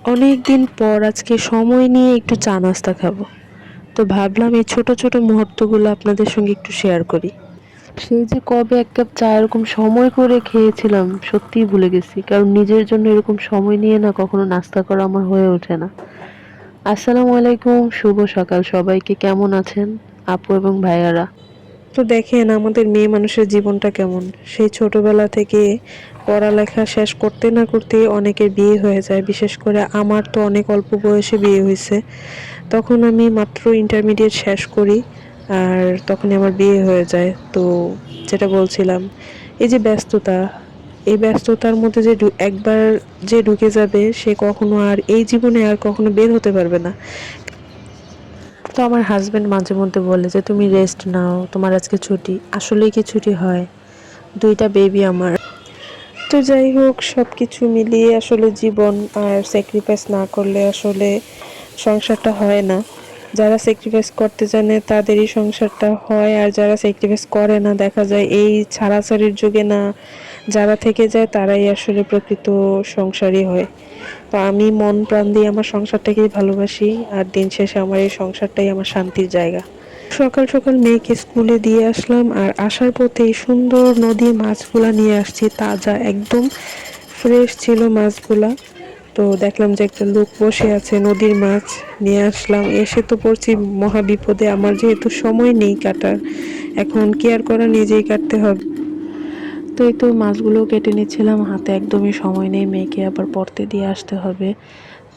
অনেক দিন পর আজকে সময় নিয়ে একটু চা নাস্তা খাবো। তো ভাবলাম এই ছোট ছোট মুহূর্তগুলো আপনাদের সঙ্গে একটু শেয়ার করি। সেই যে কবে এক কাপ চা এরকম সময় করে খেয়েছিলাম সত্যিই ভুলে গেছি। কারণ নিজের জন্য এরকম সময় নিয়ে না কখনো নাস্তা করা আমার হয়ে ওঠে না। আসসালামু আলাইকুম, শুভ সকাল সবাইকে। কেমন আছেন আপু এবং ভাইয়ারা? তো দেখেন আমাদের মেয়ে মানুষের জীবনটা কেমন। সেই ছোটবেলা থেকে পড়ালেখা শেষ করতে না করতে অনেকের বিয়ে হয়ে যায়। বিশেষ করে আমার তো অনেক অল্প বয়সে বিয়ে হয়েছে। তখন আমি মাত্র ইন্টারমিডিয়েট শেষ করি আর তখনই আমার বিয়ে হয়ে যায়। তো যেটা বলছিলাম, এই যে ব্যস্ততা, এই ব্যস্ততার মধ্যে যে একবার যে ঢুকে যাবে সে কখনো আর এই জীবনে আর কখনো বের হতে পারবে না। তো আমার হাজবেন্ড মাঝে মধ্যে বলে যে তুমি রেস্ট নাও, তোমার আজকে ছুটি। আসলেই কি ছুটি হয়? দুইটা বেবি আমার। তো যাই হোক, সবকিছু মিলিয়ে আসলে জীবন, আর স্যাক্রিফাইস না করলে আসলে সংসারটা হয় না। যারা স্যাক্রিফাইস করতে জানে তাদেরই সংসারটা হয়, আর যারা স্যাক্রিফাইস করে না দেখা যায় এই ছাড়াছাড়ির যুগে না, যারা থেকে যায় তারাই আসলে প্রকৃত সংসারী হয়। তো আমি মন প্রাণ দিয়ে আমার সংসারটাকেই ভালোবাসি, আর দিন শেষে আমার এই সংসারটাই আমার শান্তির জায়গা। সকাল সকাল মেয়েকে স্কুলে দিয়ে আসলাম, আর আসার পথে এই সুন্দর নদীর মাছগুলা নিয়ে আসছি, তাজা একদম ফ্রেশ ছিল মাছগুলা। তো দেখলাম যে একটা লোক বসে আছে, নদীর মাছ নিয়ে আসলাম। এসে তো পড়ছি মহা বিপদে, আমার যেহেতু সময় নেই কাটার, এখন কেয়ার করা নিজেই কাটতে হবে। তো এই তো মাছগুলো কেটে নিচ্ছিলাম, হাতে একদমই সময় নেই, মেয়েকে আবার পড়তে দিয়ে আসতে হবে।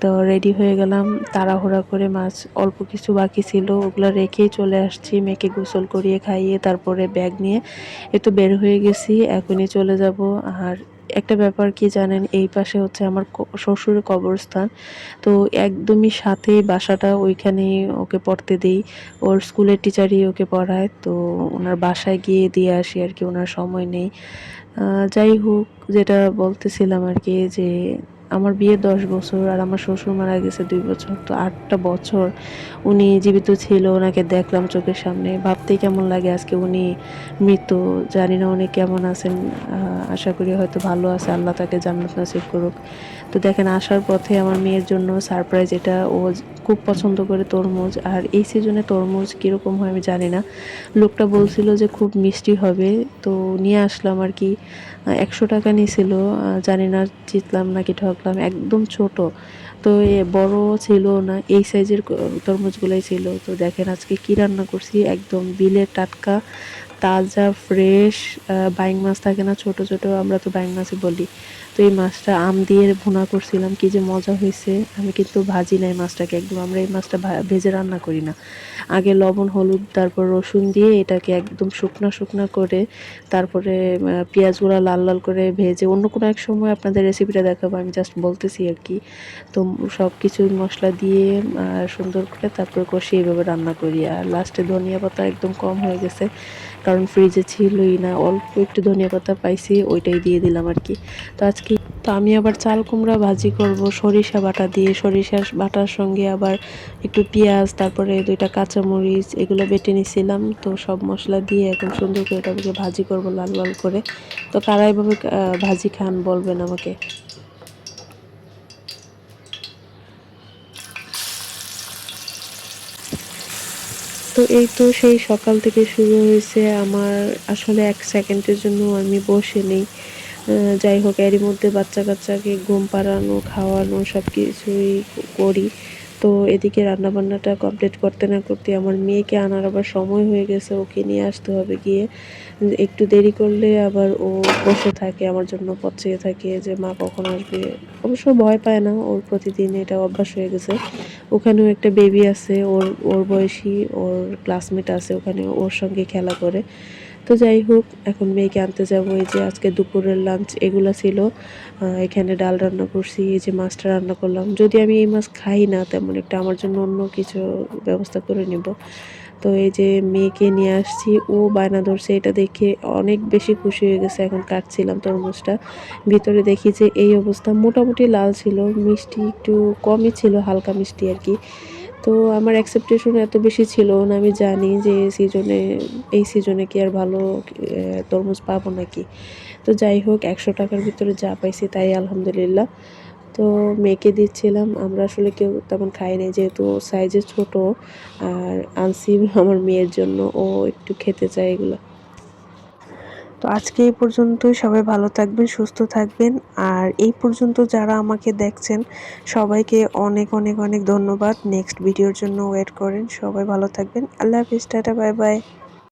তো রেডি হয়ে গেলাম তাড়াহুড়া করে। মাছ অল্প কিছু বাকি ছিল, ওগুলো রেখেই চলে আসছি। মেয়েকে গোসল করিয়ে খাইয়ে তারপরে ব্যাগ নিয়ে একটু বের হয়ে গেছি, এখনই চলে যাব। আর একটা ব্যাপার কি জানেন, এই পাশে হচ্ছে আমার শ্বশুরের কবরস্থান। তো একদমই সাথেই বাসাটা, ওইখানেই ওকে পড়তে দিই। ওর স্কুলের টিচারই ওকে পড়ায়, তো ওনার বাসায় গিয়ে দিয়ে আসি আর কি, ওনার সময় নেই। যাই হোক, যেটা বলতেছিলাম আর কি, যে আমার বিয়ে 10 বছর আর আমার শ্বশুর মারা গেছে 2 বছর। তো 8টা বছর উনি জীবিত ছিল, ওনাকে দেখলাম চোখের সামনে। ভাবতেই কেমন লাগে আজকে উনি মৃত। জানি না উনি কেমন আছেন, আশা করি হয়তো ভালো আছে, আল্লাহ তাকে জান্নাত নসিব করুক। তো দেখেন আসার পথে আমার মেয়ের জন্য সারপ্রাইজ, এটা ও খুব পছন্দ করে তরমুজ। আর এই সিজনে তরমুজ কীরকম হয় আমি জানি না, লোকটা বলছিল যে খুব মিষ্টি হবে। তো নিয়ে আসলাম আর কি। 100 টাকা নিয়েছিল। জানি না জিতলাম নাকি ঠকলাম, একদম ছোট। তো বড় ছিল না, এই সাইজের তরমুজগুলাই ছিল। তো দেখেন আজকে কি রান্না করছি, একদম বিলের টাটকা তাজা ফ্রেশ বাইং মাছ থাকে না, ছোট ছোট, আমরা তো বাইং মাছই বলি। তো এই মাছটা আম দিয়ে ভুনা করছিলাম, কি যে মজা হয়েছে। আমি কিন্তু ভাজি নাই মাছটাকে, একদম আমরা এই মাছটা ভেজে রান্না করি না। আগে লবণ হলুদ তারপর রসুন দিয়ে এটাকে একদম শুকনা শুকনা করে, তারপরে পেঁয়াজগুলো লাল লাল করে ভেজে, অন্য কোনো এক সময় আপনাদের রেসিপিটা দেখাবো, আমি জাস্ট বলতেছি আর কি। তো সব কিছু মশলা দিয়ে সুন্দর করে তারপরে কষিয়ে এভাবে রান্না করি। আর লাস্টে ধনিয়া পাতা একদম কম হয়ে গেছে, কারণ ফ্রিজে ছিলই না, অল্প একটু ধনিয়া পাতা পাইছি, ওইটাই দিয়ে দিলাম আর কি। তো আজকে তো আমি আবার চাল কুমড়া ভাজি করব সরিষা বাটা দিয়ে। সরিষা বাটার সঙ্গে আবার একটু পেঁয়াজ, তারপরে 2টা কাঁচামরিচ, এগুলো বেটে নিছিলাম। তো সব মশলা দিয়ে এখন সুন্দর করে এটাকে ভাজি করব লাল লাল করে। তো কারা এভাবে ভাজি খান বলবেন আমাকে। তো এই তো সেই সকাল থেকে শুরু হয়েছে আমার। আসলে 1 সেকেন্ডের জন্য আমি বসে নেই। যাই হোক, এরই মধ্যে বাচ্চা কাচ্চাকে ঘুম পাড়ানো, খাওয়ানো সব কিছুই করি। তো এদিকে রান্নাবান্নাটা কমপ্লিট করতে না করতে আমার মেয়েকে আনার আবার সময় হয়ে গেছে, ওকে নিয়ে আসতে হবে গিয়ে। একটু দেরি করলে আবার ও বসে থাকে আমার জন্য, পথ চেয়ে থাকে যে মা কখন আসবে। অবশ্য ভয় পায় না, ওর প্রতিদিন এটা অভ্যাস হয়ে গেছে। ওখানেও একটা বেবি আছে, ওর ওর বয়সী, ওর ক্লাসমেট আছে ওখানে, ওর সঙ্গে খেলা করে। তো যাই হোক, এখন মেয়েকে আনতে যাবো। এই যে আজকে দুপুরের লাঞ্চ এগুলা ছিল। এখানে ডাল রান্না করছি, এই যে মাছটা রান্না করলাম। যদি আমি এই মাছ খাই না তেমন একটা, আমার জন্য অন্য কিছু ব্যবস্থা করে নিব। তো এই যে মেয়েকে নিয়ে আসছি, ও বায়না ধরছে, এটা দেখে অনেক বেশি খুশি হয়ে গেছে। এখন কাটছিলাম তরমুজটা, ভিতরে দেখি যে এই অবস্থা। মোটামুটি লাল ছিল, মিষ্টি একটু কমই ছিল, হালকা মিষ্টি আর কি। তো আমার এক্সপেকটেশন এত বেশি ছিল না, আমি জানি যে এই সিজনে কি আর ভালো তরমুজ পাবো নাকি। তো যাই হোক, 100 টাকার ভিতরে যা পাইছি তাই আলহামদুলিল্লাহ। তো মেয়েকে দিচ্ছিলাম। আমরা আসলে কেউ তেমন খাই নাই, যেহেতু সাইজে ছোট। আর আনছি আমার মেয়ের জন্য, ও একটু খেতে চায় এগুলো। তো আজকে এই পর্যন্তই। সবাই ভালো থাকবেন, সুস্থ থাকবেন। আর এই পর্যন্ত যারা আমাকে দেখছেন সবাইকে অনেক অনেক অনেক ধন্যবাদ। নেক্সট ভিডিওর জন্য ওয়েট করেন। সবাই ভালো থাকবেন। আল্লাহ হাফিজ, টাটা, বাই বাই।